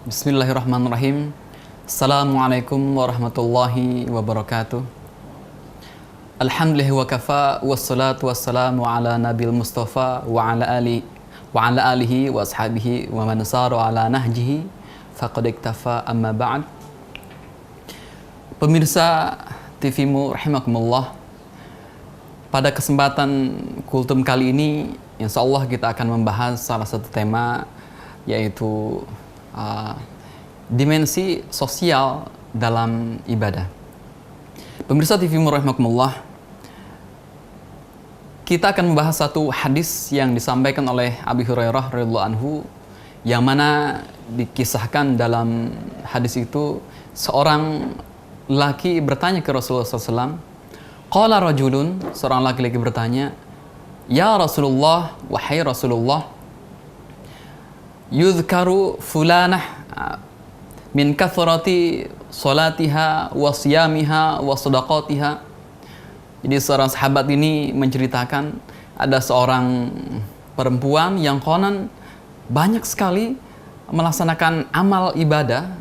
Bismillahirrahmanirrahim. Assalamualaikum warahmatullahi wabarakatuh. Alhamdulillah wa kafa, wassalatu wassalamu ala nabil mustafa wa ala alihi wa ashabihi wa man saru ala nahjihi faqad iktafa, amma ba'd. Pemirsa TV-mu rahimakumullah, pada kesempatan kultum kali ini insyaallah kita akan membahas salah satu tema, yaitu dimensi sosial dalam ibadah. Pemirsa TV-mu rahimakumullah, kita akan membahas satu hadis yang disampaikan oleh Abi Hurairah radhiyallahu anhu, yang mana dikisahkan dalam hadis itu seorang laki bertanya ke Rasulullah SAW. Qala rajulun, seorang laki-laki bertanya, "Ya Rasulullah, wahai Rasulullah, yudhkaru fulanah min kathrati salatiha wa siyamiha wa sadaqatiha." Jadi seorang sahabat ini menceritakan ada seorang perempuan yang konon banyak sekali melaksanakan amal ibadah,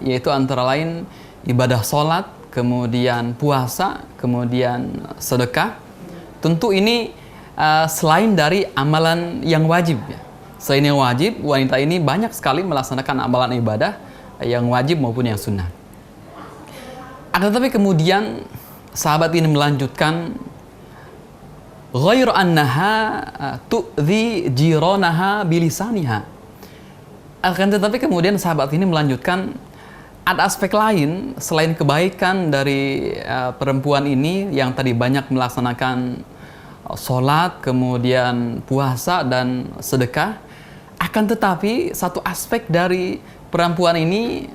yaitu antara lain ibadah sholat, kemudian puasa, kemudian sedekah. Tentu ini selain dari amalan yang wajib, ya. Selain yang wajib, wanita ini banyak sekali melaksanakan amalan ibadah yang wajib maupun yang sunnah. Akan tetapi kemudian sahabat ini melanjutkan, ghairu annaha tu'dhi jiranaha bilisaniha. Akan tetapi kemudian sahabat ini melanjutkan, ada aspek lain selain kebaikan dari perempuan ini yang tadi banyak melaksanakan sholat, kemudian puasa dan sedekah. Akan tetapi satu aspek dari perempuan ini,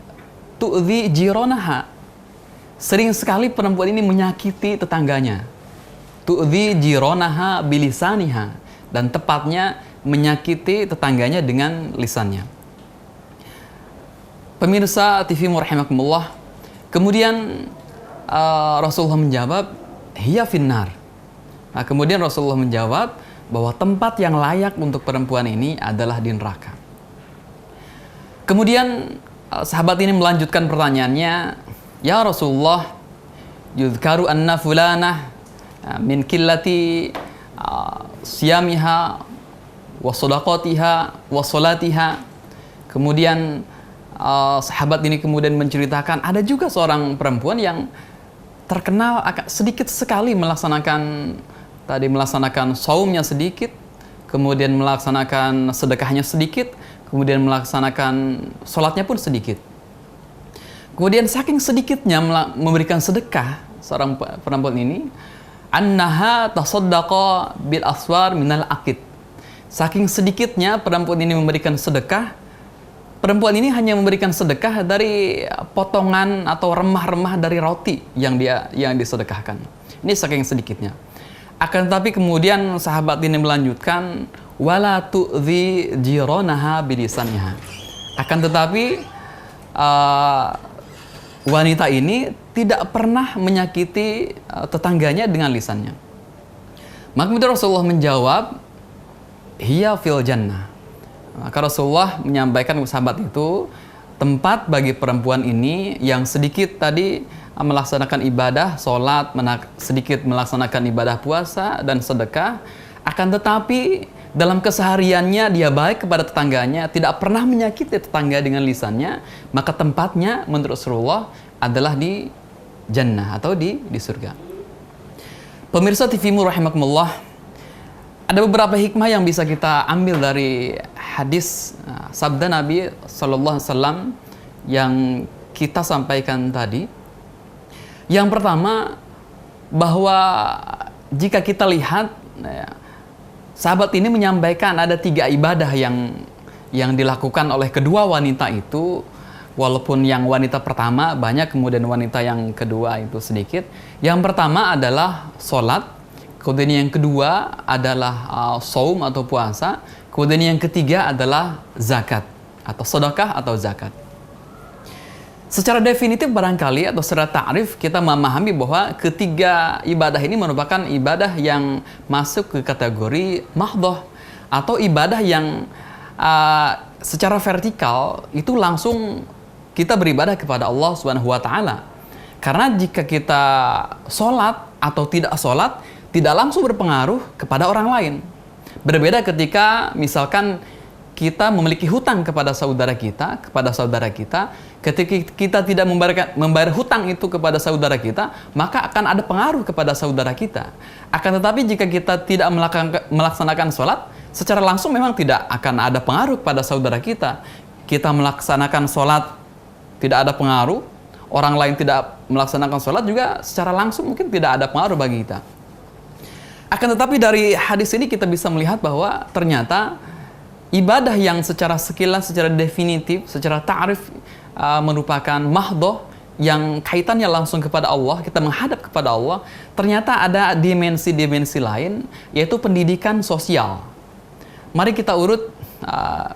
tu'dhi jiranaha, sering sekali perempuan ini menyakiti tetangganya. Tu'dhi jiranaha bilisaniha, dan tepatnya menyakiti tetangganya dengan lisannya. Pemirsa TV-mu rahimakumullah, kemudian Rasulullah menjawab, hiya finnar. Nah, kemudian Rasulullah menjawab bahwa tempat yang layak untuk perempuan ini adalah di neraka. Kemudian sahabat ini melanjutkan pertanyaannya, ya Rasulullah, yudhkaru anna fulanah min qillati siyamiha wa sadaqatiha wa salatiha. Kemudian sahabat ini kemudian menceritakan ada juga seorang perempuan yang terkenal sedikit sekali melaksanakan saumnya sedikit, kemudian melaksanakan sedekahnya sedikit, kemudian melaksanakan sholatnya pun sedikit. Kemudian saking sedikitnya memberikan sedekah seorang perempuan ini, annaha tasaddaqa bil aswar minal aqid. Saking sedikitnya perempuan ini memberikan sedekah, perempuan ini hanya memberikan sedekah dari potongan atau remah-remah dari roti yang disedekahkan. Ini saking sedikitnya. Akan tetapi kemudian sahabat ini melanjutkan, wala tu'dhi jiranaha bilisaniha. Akan tetapi wanita ini tidak pernah menyakiti tetangganya dengan lisannya. Maka kemudian Rasulullah menjawab, hiya fil jannah. Maka Rasulullah menyampaikan ke sahabat itu, tempat bagi perempuan ini yang sedikit tadi melaksanakan ibadah sholat, sedikit melaksanakan ibadah puasa dan sedekah, akan tetapi dalam kesehariannya dia baik kepada tetangganya, tidak pernah menyakiti tetangga dengan lisannya, maka tempatnya menurut Rasulullah adalah di jannah atau di surga. Pemirsa TV-mu rahimakumullah, ada beberapa hikmah yang bisa kita ambil dari hadis sabda Nabi Sallallahu Alaihi Wasallam yang kita sampaikan tadi. Yang pertama, bahwa jika kita lihat, sahabat ini menyampaikan ada 3 ibadah yang dilakukan oleh kedua wanita itu, walaupun yang wanita pertama banyak, kemudian wanita yang kedua itu sedikit. Yang pertama adalah sholat, kemudian yang kedua adalah saum atau puasa, kemudian yang ketiga adalah zakat atau sedekah atau zakat. Secara definitif barangkali atau secara ta'rif kita memahami bahwa ketiga ibadah ini merupakan ibadah yang masuk ke kategori mahdhah atau ibadah yang secara vertikal itu langsung kita beribadah kepada Allah Subhanahu wa taala. Karena jika kita sholat atau tidak sholat, tidak langsung berpengaruh kepada orang lain. Berbeda ketika misalkan kita memiliki hutang kepada saudara kita, ketika kita tidak membayar hutang itu kepada saudara kita, maka akan ada pengaruh kepada saudara kita. Akan tetapi jika kita tidak melaksanakan sholat, secara langsung memang tidak akan ada pengaruh pada saudara kita. Kita melaksanakan sholat tidak ada pengaruh, orang lain tidak melaksanakan sholat juga secara langsung mungkin tidak ada pengaruh bagi kita. Akan tetapi dari hadis ini kita bisa melihat bahwa ternyata ibadah yang secara sekilas, secara definitif, secara ta'rif merupakan mahdoh yang kaitannya langsung kepada Allah, kita menghadap kepada Allah, ternyata ada dimensi-dimensi lain, yaitu pendidikan sosial. Mari kita urut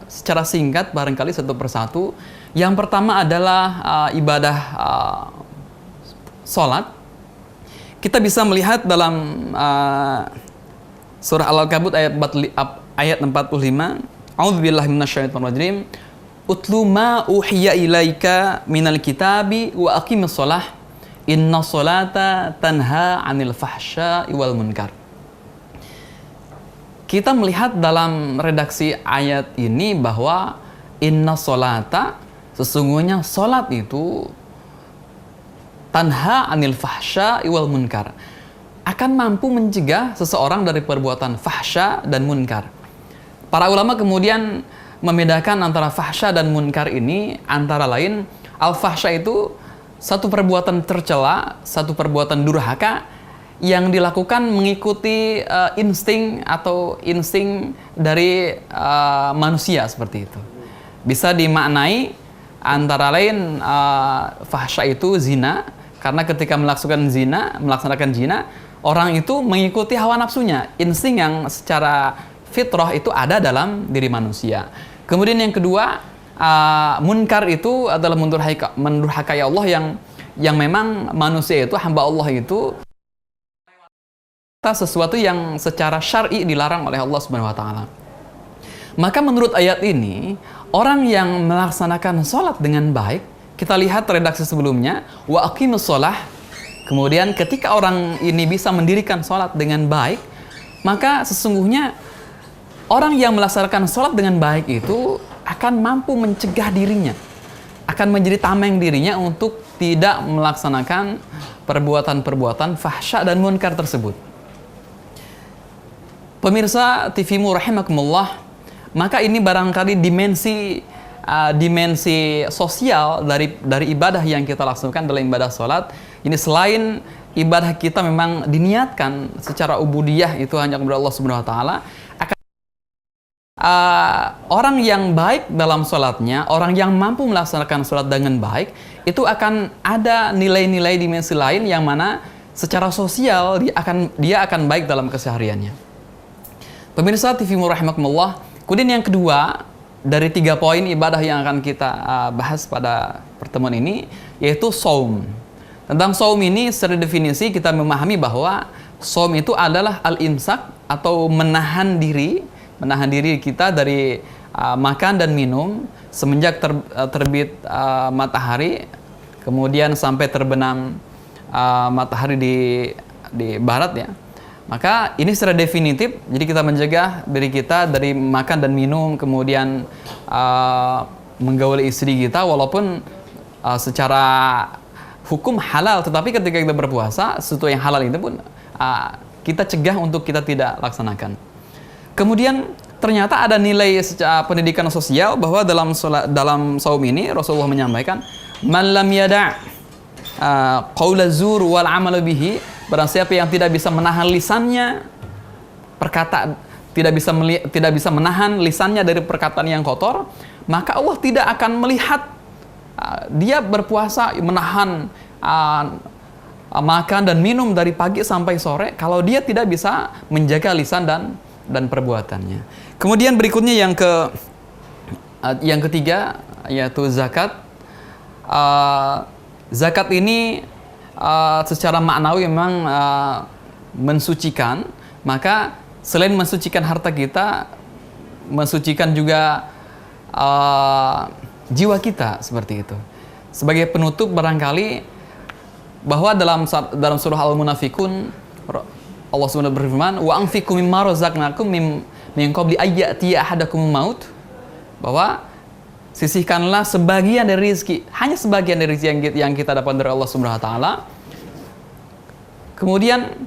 secara singkat barangkali satu persatu. Yang pertama adalah ibadah sholat. Kita bisa melihat dalam surah Al-Ankabut ayat 45, A'udzubillahi minasyaitonirrajim. Utlu ma uhiya ilaika minal kitabi wa aqimis shalah. Inna sholata tanha 'anil fahsya'i wal munkar. Kita melihat dalam redaksi ayat ini bahwa inna sholata, sesungguhnya sholat itu tanha 'anil fahsya'i wal munkar, akan mampu mencegah seseorang dari perbuatan fahsya dan munkar. Para ulama kemudian membedakan antara fahsya dan munkar ini, antara lain al-fahsya itu satu perbuatan tercela, satu perbuatan durhaka yang dilakukan mengikuti insting dari manusia seperti itu. Bisa dimaknai antara lain fahsya itu zina, karena ketika melaksanakan zina, orang itu mengikuti hawa nafsunya, insting yang secara fitrah itu ada dalam diri manusia. Kemudian yang kedua, munkar itu adalah mendurhakai Allah yang memang manusia itu, hamba Allah itu sesuatu yang secara syar'i dilarang oleh Allah Subhanahu wa taala. Maka menurut ayat ini, orang yang melaksanakan sholat dengan baik, kita lihat redaksi sebelumnya, wa aqimus shalah. Kemudian ketika orang ini bisa mendirikan sholat dengan baik, maka sesungguhnya orang yang melaksanakan sholat dengan baik itu akan mampu mencegah dirinya, akan menjadi tameng dirinya untuk tidak melaksanakan perbuatan-perbuatan fahsya dan munkar tersebut. Pemirsa TV-mu rahimakumullah, maka ini barangkali dimensi sosial dari ibadah yang kita laksanakan dalam ibadah sholat. Ini selain ibadah kita memang diniatkan secara ubudiyah itu hanya kepada Allah Subhanahu wa taala, orang yang baik dalam sholatnya, orang yang mampu melaksanakan sholat dengan baik, itu akan ada nilai-nilai dimensi lain yang mana secara sosial dia akan baik dalam kesehariannya. Pemirsa TV-mu rahimakumullah, kemudian yang kedua dari 3 poin ibadah yang akan kita bahas pada pertemuan ini, yaitu shaum. Tentang shaum ini secara definisi kita memahami bahwa shaum itu adalah al-imsak atau menahan diri kita dari makan dan minum semenjak terbit matahari, kemudian sampai terbenam matahari di barat ya. Maka ini secara definitif, jadi kita menjaga diri kita dari makan dan minum, kemudian menggauli istri kita walaupun secara hukum halal, tetapi ketika kita berpuasa, sesuatu yang halal itu pun kita cegah untuk kita tidak laksanakan. Kemudian ternyata ada nilai pendidikan sosial bahwa dalam saum ini Rasulullah menyampaikan, man lam yada' qaula zur wal amal bihi, barang siapa yang tidak bisa menahan lisannya tidak bisa menahan lisannya dari perkataan yang kotor, maka Allah tidak akan melihat dia berpuasa menahan makan dan minum dari pagi sampai sore kalau dia tidak bisa menjaga lisan dan perbuatannya. Kemudian berikutnya yang ketiga yaitu zakat. Zakat ini secara maknawi memang mensucikan, maka selain mensucikan harta kita, mensucikan juga jiwa kita seperti itu. Sebagai penutup barangkali bahwa dalam surah Al-Munafikun Allah SWT berfirman, wa anfiqu mimma razaqnakum min qabli ayyatiya ahadakumul maut, bahwa sisihkanlah sebagian dari rezeki, hanya sebagian dari rezeki yang kita dapat dari Allah Subhanahu wa taala. Kemudian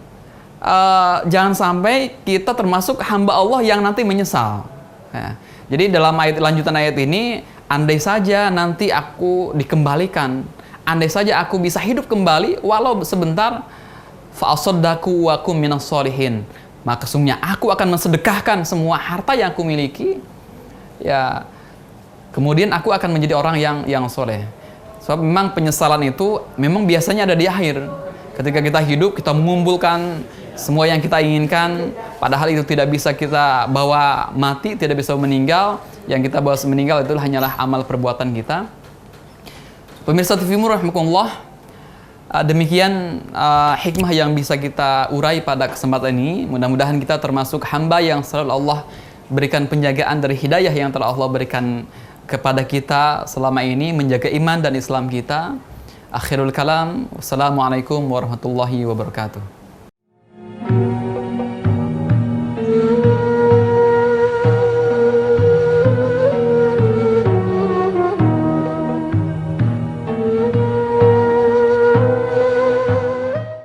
jangan sampai kita termasuk hamba Allah yang nanti menyesal. Ya. Jadi dalam lanjutan ayat ini, andai saja nanti aku dikembalikan, andai saja aku bisa hidup kembali walau sebentar, fa asaddaqu wa kum minas sholihin, maka sesungguhnya aku akan mensedekahkan semua harta yang aku miliki, ya, kemudian aku akan menjadi orang yang soleh. Sebab memang penyesalan itu memang biasanya ada di akhir. Ketika kita hidup, kita mengumpulkan semua yang kita inginkan, padahal itu tidak bisa kita bawa mati, tidak bisa meninggal. Yang kita bawa meninggal itu hanyalah amal perbuatan kita. Pemirsa TVMU rahimakumullah, demikian hikmah yang bisa kita urai pada kesempatan ini. Mudah-mudahan kita termasuk hamba yang selalu Allah berikan penjagaan dari hidayah yang telah Allah berikan kepada kita selama ini, menjaga iman dan Islam kita. Akhirul kalam, wassalamualaikum warahmatullahi wabarakatuh.